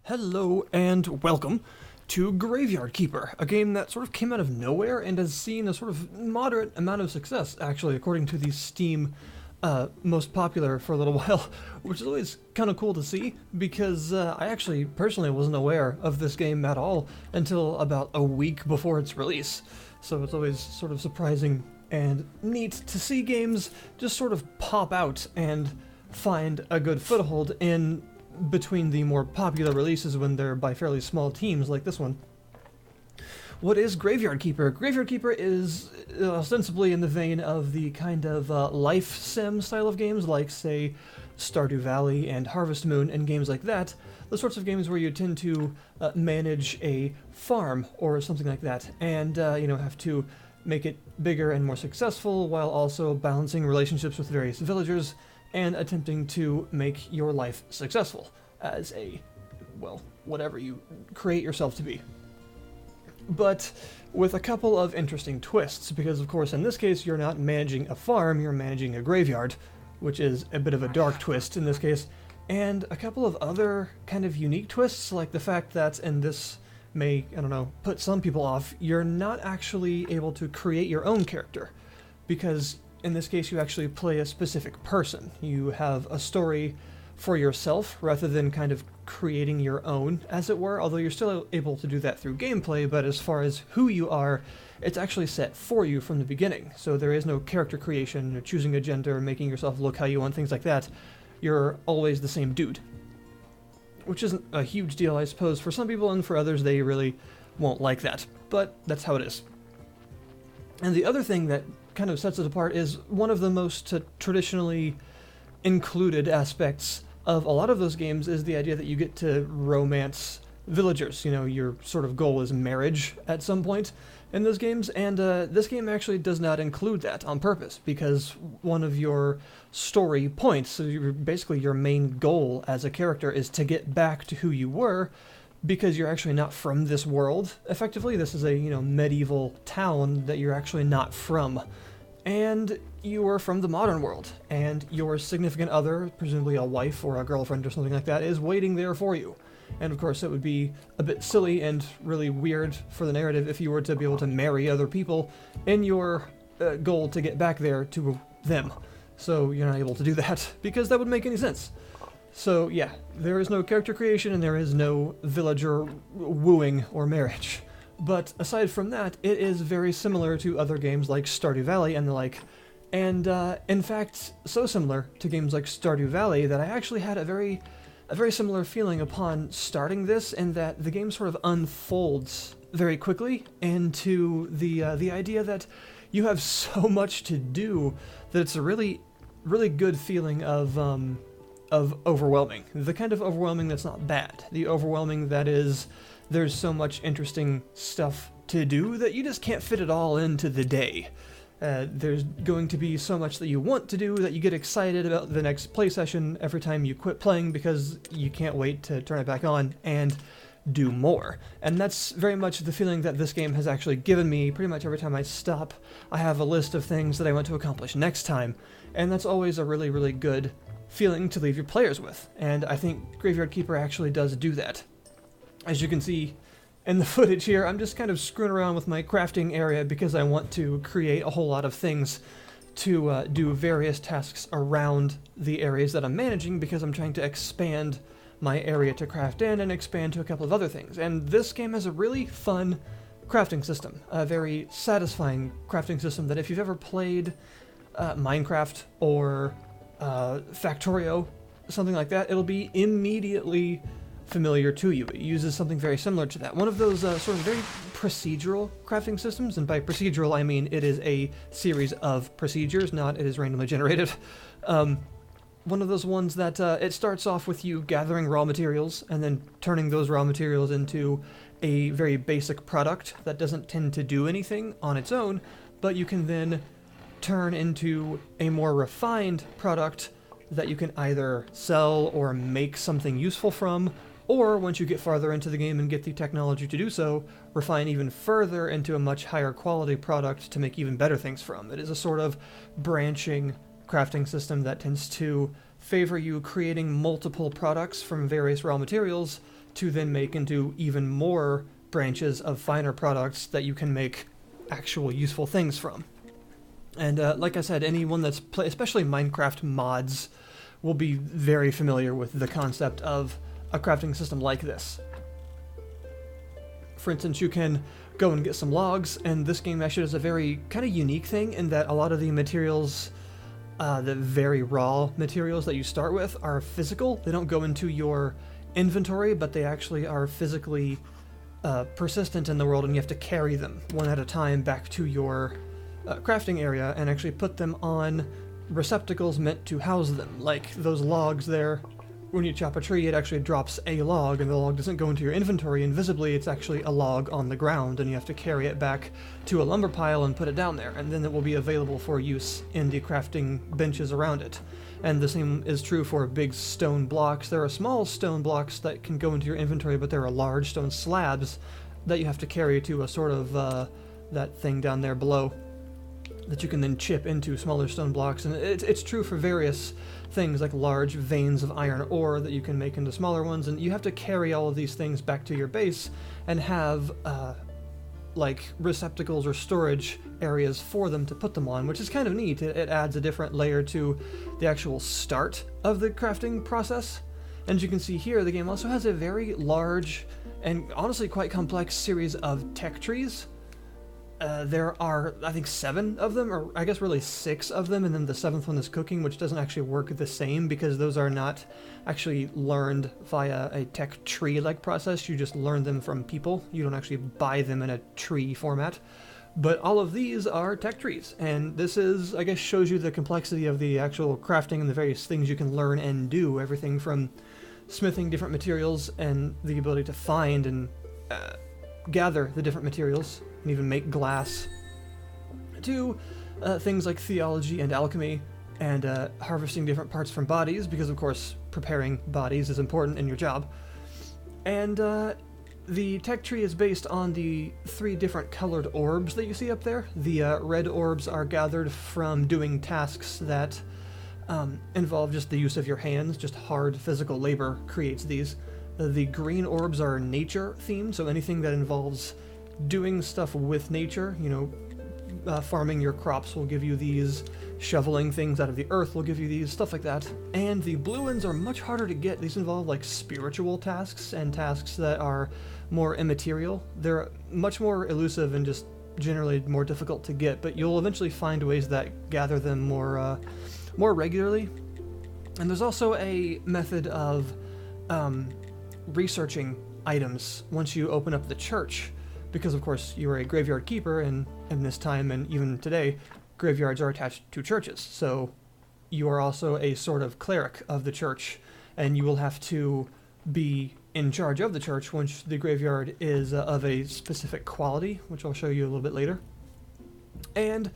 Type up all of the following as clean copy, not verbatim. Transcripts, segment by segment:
Hello and welcome to Graveyard Keeper, a game that sort of came out of nowhere and has seen a sort of moderate amount of success, actually, according to the Steam most popular for a little while, which is always kind of cool to see, because I actually personally wasn't aware of this game at all until about a week before its release. So it's always sort of surprising and neat to see games just sort of pop out and find a good foothold in between the more popular releases when they're by fairly small teams like this one. What is Graveyard Keeper? Graveyard Keeper is ostensibly in the vein of the kind of life sim style of games like, say, Stardew Valley and Harvest Moon and games like that. The sorts of games where you tend to manage a farm or something like that and, have to make it bigger and more successful while also balancing relationships with various villagers and attempting to make your life successful as whatever you create yourself to be. But with a couple of interesting twists, because of course in this case you're not managing a farm, you're managing a graveyard, which is a bit of a dark twist in this case, and a couple of other kind of unique twists, like the fact that, and this may, put some people off, you're not actually able to create your own character, because in this case, you actually play a specific person. You have a story for yourself rather than kind of creating your own, as it were, although you're still able to do that through gameplay, but as far as who you are, it's actually set for you from the beginning. So there is no character creation, or choosing a gender, making yourself look how you want, things like that. You're always the same dude. Which isn't a huge deal, I suppose, for some people, and for others, they really won't like that. But that's how it is. And the other thing that kind of sets it apart is one of the most traditionally included aspects of a lot of those games is the idea that you get to romance villagers. Your sort of goal is marriage at some point in those games, and this game actually does not include that on purpose, because one of your story points, so basically your main goal as a character, is to get back to who you were, because you're actually not from this world. Effectively, this is a, medieval town that you're actually not from. And you are from the modern world, and your significant other, presumably a wife or a girlfriend or something like that, is waiting there for you. And of course, it would be a bit silly and really weird for the narrative if you were to be able to marry other people in your goal to get back there to them. So you're not able to do that, because that wouldn't make any sense. So yeah, there is no character creation and there is no villager wooing or marriage. But aside from that, it is very similar to other games like Stardew Valley and the like. And in fact, so similar to games like Stardew Valley that I actually had a very similar feeling upon starting this, in that the game sort of unfolds very quickly into the idea that you have so much to do that it's a really, really good feeling of overwhelming. The kind of overwhelming that's not bad. The overwhelming that is, there's so much interesting stuff to do that you just can't fit it all into the day. There's going to be so much that you want to do that you get excited about the next play session every time you quit playing, because you can't wait to turn it back on and do more. And that's very much the feeling that this game has actually given me. Pretty much every time I stop, I have a list of things that I want to accomplish next time. And that's always a really, really good feeling to leave your players with. And I think Graveyard Keeper actually does do that. As you can see in the footage here, I'm just kind of screwing around with my crafting area because I want to create a whole lot of things to do various tasks around the areas that I'm managing, because I'm trying to expand my area to craft in and expand to a couple of other things. And this game has a really fun crafting system, a very satisfying crafting system that if you've ever played Minecraft or Factorio, something like that, it'll be immediately familiar to you. It uses something very similar to that. One of those sort of very procedural crafting systems, and by procedural I mean it is a series of procedures, not it is randomly generated. One of those ones that it starts off with you gathering raw materials and then turning those raw materials into a very basic product that doesn't tend to do anything on its own, but you can then turn into a more refined product that you can either sell or make something useful from, or once you get farther into the game and get the technology to do so, refine even further into a much higher quality product to make even better things from. It is a sort of branching crafting system that tends to favor you creating multiple products from various raw materials to then make into even more branches of finer products that you can make actual useful things from. And like I said, anyone that's especially Minecraft mods will be very familiar with the concept of a crafting system like this. For instance, you can go and get some logs, and this game actually does a very kind of unique thing in that a lot of the materials, the very raw materials that you start with, are physical. They don't go into your inventory, but they actually are physically persistent in the world, and you have to carry them one at a time back to your crafting area and actually put them on receptacles meant to house them. Like those logs there, when you chop a tree, it actually drops a log, and the log doesn't go into your inventory invisibly. It's actually a log on the ground, and you have to carry it back to a lumber pile and put it down there, and then it will be available for use in the crafting benches around it. And the same is true for big stone blocks. There are small stone blocks that can go into your inventory, but there are large stone slabs that you have to carry to a sort of that thing down there below that you can then chip into smaller stone blocks. And it's true for various things like large veins of iron ore that you can make into smaller ones, and you have to carry all of these things back to your base and have like receptacles or storage areas for them to put them on, which is kind of neat. It adds a different layer to the actual start of the crafting process. And as you can see here, the game also has a very large and honestly quite complex series of tech trees. There are, I think, 7 of them, or I guess really 6 of them, and then the 7th one is cooking, which doesn't actually work the same because those are not actually learned via a tech tree-like process. You just learn them from people. You don't actually buy them in a tree format. But all of these are tech trees, and this is, I guess, shows you the complexity of the actual crafting and the various things you can learn and do. Everything from smithing different materials and the ability to find and gather the different materials and even make glass, to things like theology and alchemy and harvesting different parts from bodies, because of course preparing bodies is important in your job. And the tech tree is based on the 3 different colored orbs that you see up there. The red orbs are gathered from doing tasks that involve just the use of your hands. Just hard physical labor creates these. The green orbs are nature themed, so anything that involves doing stuff with nature, you know, farming your crops will give you these, shoveling things out of the earth will give you these, stuff like that. And the blue ones are much harder to get. These involve like spiritual tasks and tasks that are more immaterial. They're much more elusive and just generally more difficult to get, but you'll eventually find ways that gather them more regularly. And there's also a method of researching items once you open up the church, because of course you are a graveyard keeper, and in this time and even today, graveyards are attached to churches. So you are also a sort of cleric of the church, and you will have to be in charge of the church once the graveyard is of a specific quality, which I'll show you a little bit later. And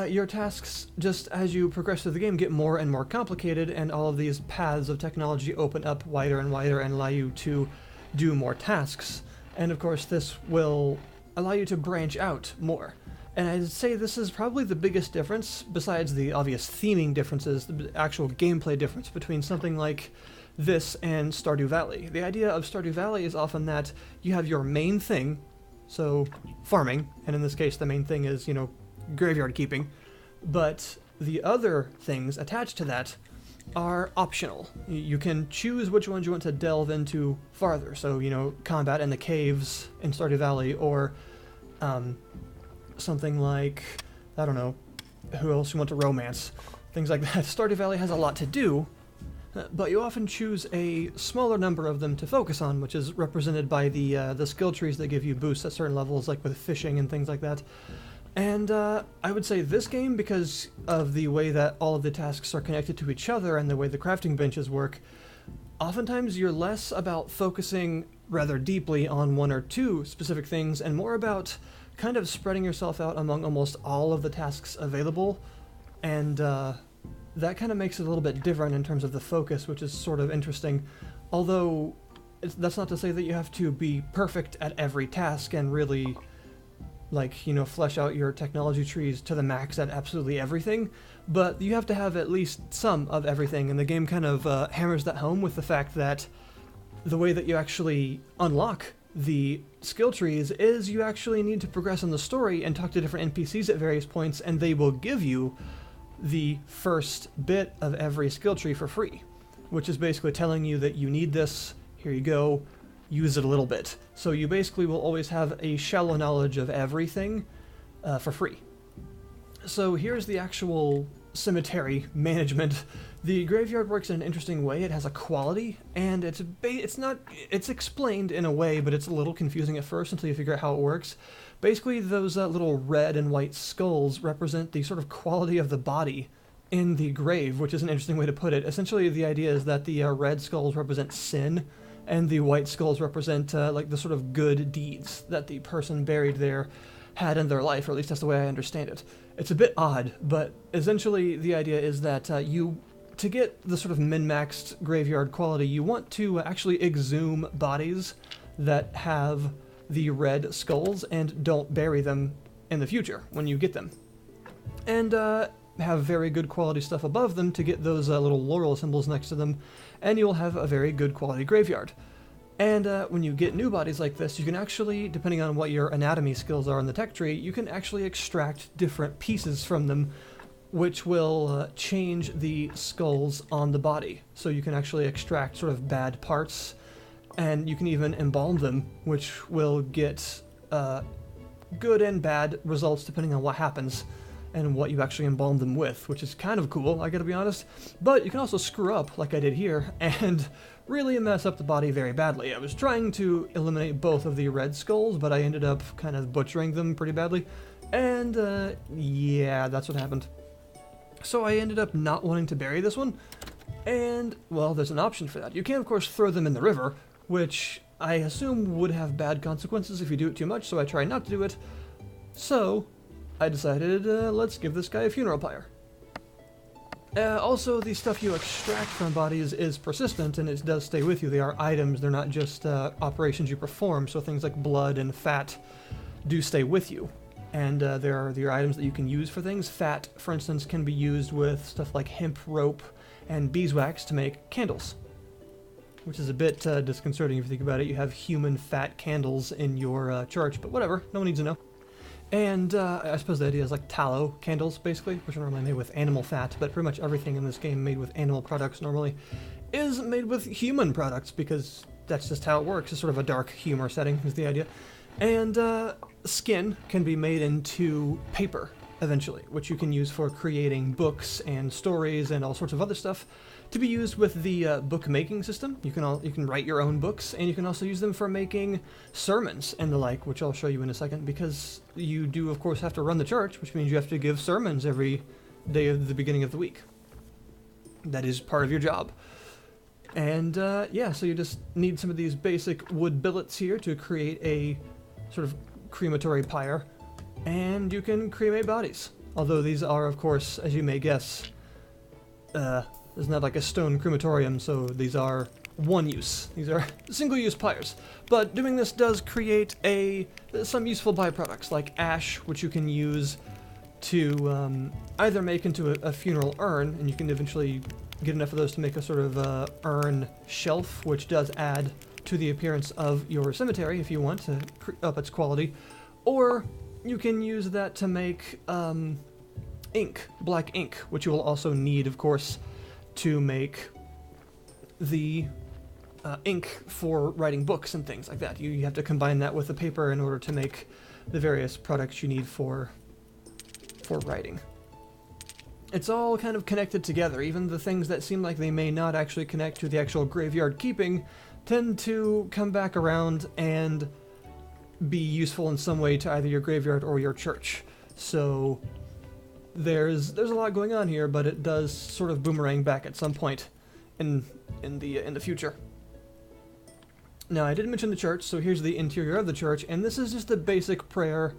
your tasks, just as you progress through the game, get more and more complicated, and all of these paths of technology open up wider and wider and allow you to do more tasks. And of course, this will allow you to branch out more. And I'd say this is probably the biggest difference, besides the obvious theming differences, the actual gameplay difference between something like this and Stardew Valley. The idea of Stardew Valley is often that you have your main thing, so farming, and in this case the main thing is, you know, graveyard keeping, but the other things attached to that are optional. You can choose which ones you want to delve into farther. So, you know, combat in the caves in Stardew Valley, or something like, I don't know, who else you want to romance, things like that. Stardew Valley has a lot to do, but you often choose a smaller number of them to focus on, which is represented by the skill trees that give you boosts at certain levels, like with fishing and things like that. And I would say this game, because of the way that all of the tasks are connected to each other and the way the crafting benches work, oftentimes you're less about focusing rather deeply on 1 or 2 specific things and more about kind of spreading yourself out among almost all of the tasks available. And that kind of makes it a little bit different in terms of the focus, which is sort of interesting. Although that's not to say that you have to be perfect at every task and really like, you know, flesh out your technology trees to the max at absolutely everything, but you have to have at least some of everything, and the game kind of hammers that home with the fact that the way that you actually unlock the skill trees is you actually need to progress in the story and talk to different NPCs at various points, and they will give you the first bit of every skill tree for free, which is basically telling you that you need this, here you go, use it a little bit. So you basically will always have a shallow knowledge of everything for free. So here's the actual cemetery management. The graveyard works in an interesting way. It has a quality, and it's explained in a way, but it's a little confusing at first until you figure out how it works. Basically, those little red and white skulls represent the sort of quality of the body in the grave, which is an interesting way to put it. Essentially, the idea is that the red skulls represent sin, and the white skulls represent like the sort of good deeds that the person buried there had in their life, or at least that's the way I understand it. It's a bit odd, but essentially the idea is that to get the sort of min-maxed graveyard quality, you want to actually exhume bodies that have the red skulls and don't bury them in the future when you get them. And have very good quality stuff above them to get those little laurel symbols next to them, and you'll have a very good quality graveyard. And when you get new bodies like this, you can actually, depending on what your anatomy skills are in the tech tree, you can actually extract different pieces from them, which will change the skulls on the body. So you can actually extract sort of bad parts, and you can even embalm them, which will get good and bad results depending on what happens and what you actually embalm them with, which is kind of cool, I gotta be honest. But you can also screw up, like I did here, and really mess up the body very badly. I was trying to eliminate both of the red skulls, but I ended up kind of butchering them pretty badly, and yeah, that's what happened. So I ended up not wanting to bury this one, and, well, there's an option for that. You can, of course, throw them in the river, which I assume would have bad consequences if you do it too much, so I try not to do it. So I decided, let's give this guy a funeral pyre. Also, the stuff you extract from bodies is persistent, and it does stay with you. They are items, they're not just operations you perform, so things like blood and fat do stay with you. And there are items that you can use for things. Fat, for instance, can be used with stuff like hemp rope and beeswax to make candles, which is a bit disconcerting if you think about it. You have human fat candles in your church, but whatever, no one needs to know. And I suppose the idea is like tallow candles, basically, which are normally made with animal fat, but pretty much everything in this game made with animal products normally is made with human products, because that's just how it works. It's sort of a dark humor setting is the idea. And skin can be made into paper, eventually, which you can use for creating books and stories and all sorts of other stuff to be used with the book-making system. You can write your own books, and you can also use them for making sermons and the like, which I'll show you in a second, because you do, of course, have to run the church, which means you have to give sermons every day of the beginning of the week. That is part of your job. And yeah, so you just need some of these basic wood billets here to create a sort of crematory pyre, and you can cremate bodies. Although these are, of course, as you may guess, there's not like a stone crematorium, so these are one use. These are single-use pyres. But doing this does create some useful byproducts, like ash, which you can use to either make into a funeral urn, and you can eventually get enough of those to make a sort of urn shelf, which does add to the appearance of your cemetery if you want to up its quality. Or you can use that to make ink, black ink, which you will also need, of course, to make the ink for writing books and things like that. You have to combine that with the paper in order to make the various products you need for writing. It's all kind of connected together. Even the things that seem like they may not actually connect to the actual graveyard keeping tend to come back around and be useful in some way to either your graveyard or your church. So there's a lot going on here, but it does sort of boomerang back at some point in the future. Now, I didn't mention the church, so here's the interior of the church, and this is just the basic prayer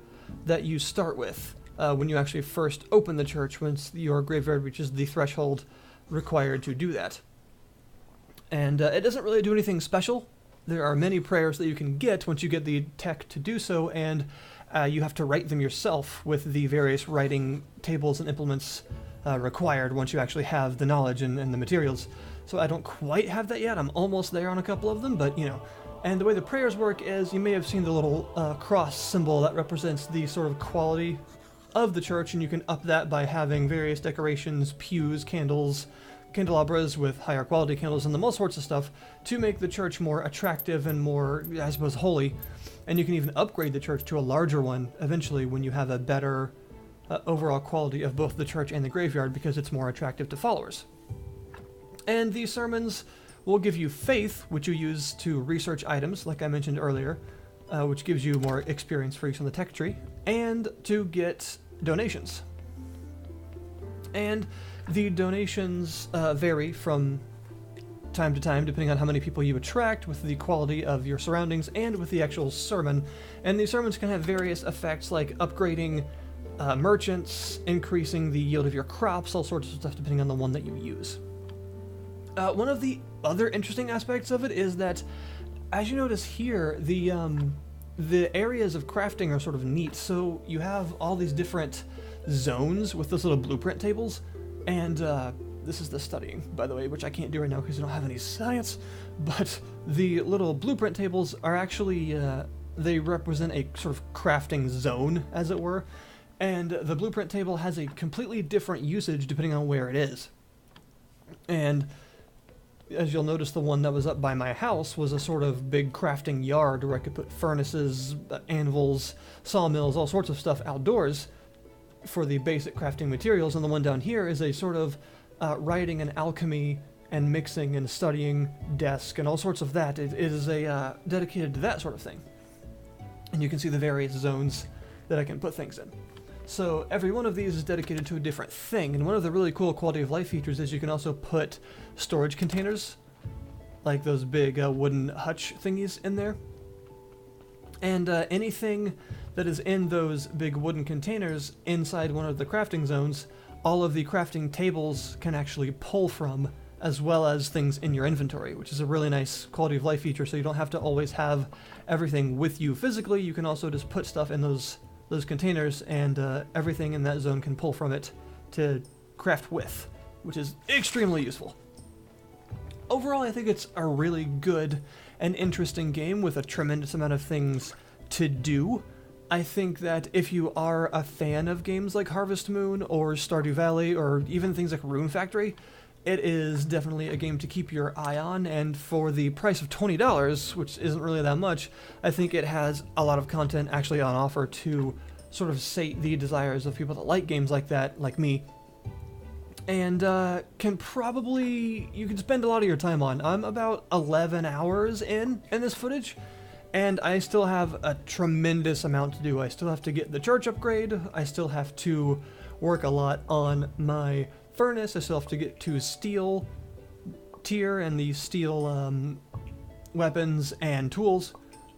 that you start with when you actually first open the church, once your graveyard reaches the threshold required to do that. And it doesn't really do anything special. There are many prayers that you can get once you get the tech to do so, and you have to write them yourself with the various writing tables and implements required once you actually have the knowledge and the materials. So I don't quite have that yet. I'm almost there on a couple of them, but you know. And the way the prayers work is, you may have seen the little cross symbol that represents the sort of quality of the church, and you can up that by having various decorations, pews, candles, candelabras with higher quality candles, and all sorts of stuff to make the church more attractive and more, I suppose, holy. And you can even upgrade the church to a larger one eventually when you have a better overall quality of both the church and the graveyard, because it's more attractive to followers. And these sermons will give you faith, which you use to research items, like I mentioned earlier, which gives you more experience for use on the tech tree, and to get donations. And the donations vary from time to time, depending on how many people you attract, with the quality of your surroundings, and with the actual sermon. And these sermons can have various effects, like upgrading merchants, increasing the yield of your crops, all sorts of stuff, depending on the one that you use. One of the other interesting aspects of it is that, as you notice here, the areas of crafting are sort of neat. So you have all these different zones with those little blueprint tables, and this is the studying, by the way, which I can't do right now because I don't have any science, but the little blueprint tables are actually, they represent a sort of crafting zone, as it were, and the blueprint table has a completely different usage depending on where it is. And as you'll notice, the one that was up by my house was a sort of big crafting yard where I could put furnaces, anvils, sawmills, all sorts of stuff outdoors for the basic crafting materials. And the one down here is a sort of writing and alchemy and mixing and studying desk and all sorts of that. It is a dedicated to that sort of thing. And you can see the various zones that I can put things in. So every one of these is dedicated to a different thing, and one of the really cool quality of life features is you can also put storage containers, like those big wooden hutch thingies in there. And anything that is in those big wooden containers inside one of the crafting zones, all of the crafting tables can actually pull from, as well as things in your inventory, which is a really nice quality of life feature, so you don't have to always have everything with you physically. You can also just put stuff in those containers, and everything in that zone can pull from it to craft with, which is extremely useful. Overall, I think it's a really good and interesting game with a tremendous amount of things to do. I think that if you are a fan of games like Harvest Moon or Stardew Valley or even things like Rune Factory, it is definitely a game to keep your eye on, and for the price of $20, which isn't really that much, I think it has a lot of content actually on offer to sort of sate the desires of people that like games like that, like me, and you can spend a lot of your time on. I'm about 11 hours in this footage, and I still have a tremendous amount to do. I still have to get the church upgrade, I still have to work a lot on my furnace, I still have to get to steel tier and the steel weapons and tools.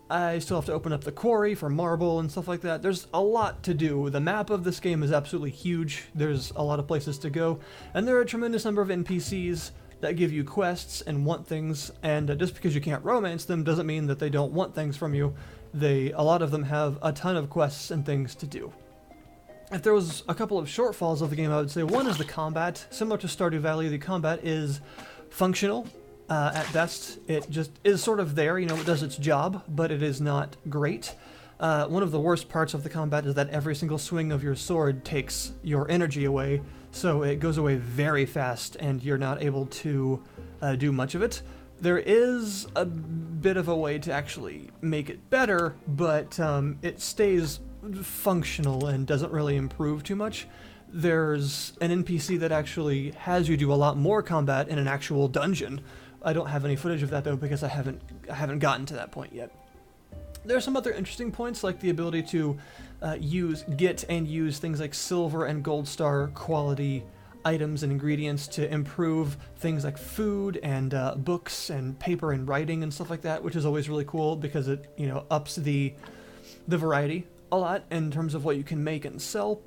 I still have to open up the quarry for marble and stuff like that. There's a lot to do. The map of this game is absolutely huge. There's a lot of places to go, and there are a tremendous number of NPCs that give you quests and want things, and just because you can't romance them doesn't mean that they don't want things from you. A lot of them have a ton of quests and things to do. If there was a couple of shortfalls of the game, I would say one is the combat. Similar to Stardew Valley, the combat is functional. At best, it just is sort of there, it does its job, but it is not great. One of the worst parts of the combat is that every single swing of your sword takes your energy away, so it goes away very fast and you're not able to do much of it. There is a bit of a way to actually make it better, but it stays functional and doesn't really improve too much. There's an NPC that actually has you do a lot more combat in an actual dungeon. I don't have any footage of that though because I haven't gotten to that point yet. There are some other interesting points, like the ability to get and use things like silver and gold star quality items and ingredients to improve things like food and books and paper and writing and stuff like that, which is always really cool because it ups the variety a lot in terms of what you can make and sell,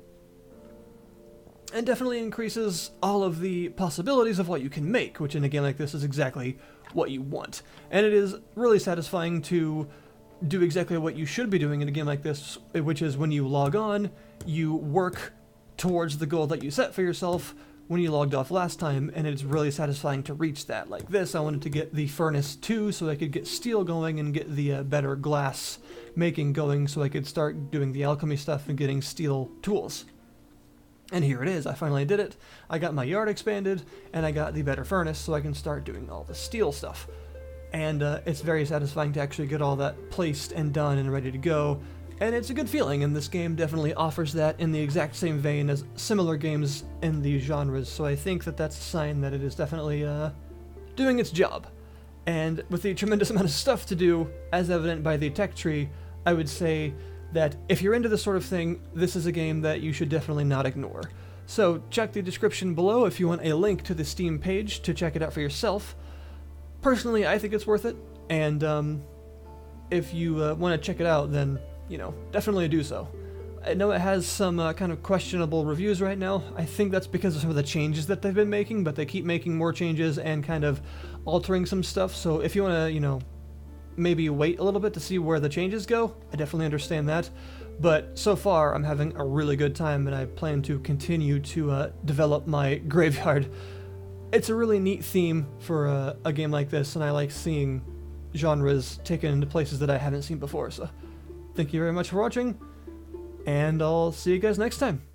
and definitely increases all of the possibilities of what you can make, which in a game like this is exactly what you want. And it is really satisfying to do exactly what you should be doing in a game like this, which is when you log on, you work towards the goal that you set for yourself when you logged off last time, and it's really satisfying to reach that. Like this, I wanted to get the furnace 2 so I could get steel going and get the better glass making going so I could start doing the alchemy stuff and getting steel tools. And here it is, I finally did it. I got my yard expanded, and I got the better furnace so I can start doing all the steel stuff. And it's very satisfying to actually get all that placed and done and ready to go. And it's a good feeling, and this game definitely offers that in the exact same vein as similar games in these genres, so I think that that's a sign that it is definitely doing its job. And with the tremendous amount of stuff to do, as evident by the tech tree, I would say that if you're into this sort of thing, this is a game that you should definitely not ignore. So check the description below if you want a link to the Steam page to check it out for yourself. Personally, I think it's worth it, and if you want to check it out, then definitely do so. I know it has some kind of questionable reviews right now. I think that's because of some of the changes that they've been making, but they keep making more changes and kind of altering some stuff. So if you want to, maybe wait a little bit to see where the changes go, I definitely understand that. But so far, I'm having a really good time, and I plan to continue to develop my graveyard. It's a really neat theme for a game like this, and I like seeing genres taken into places that I haven't seen before, so thank you very much for watching, and I'll see you guys next time.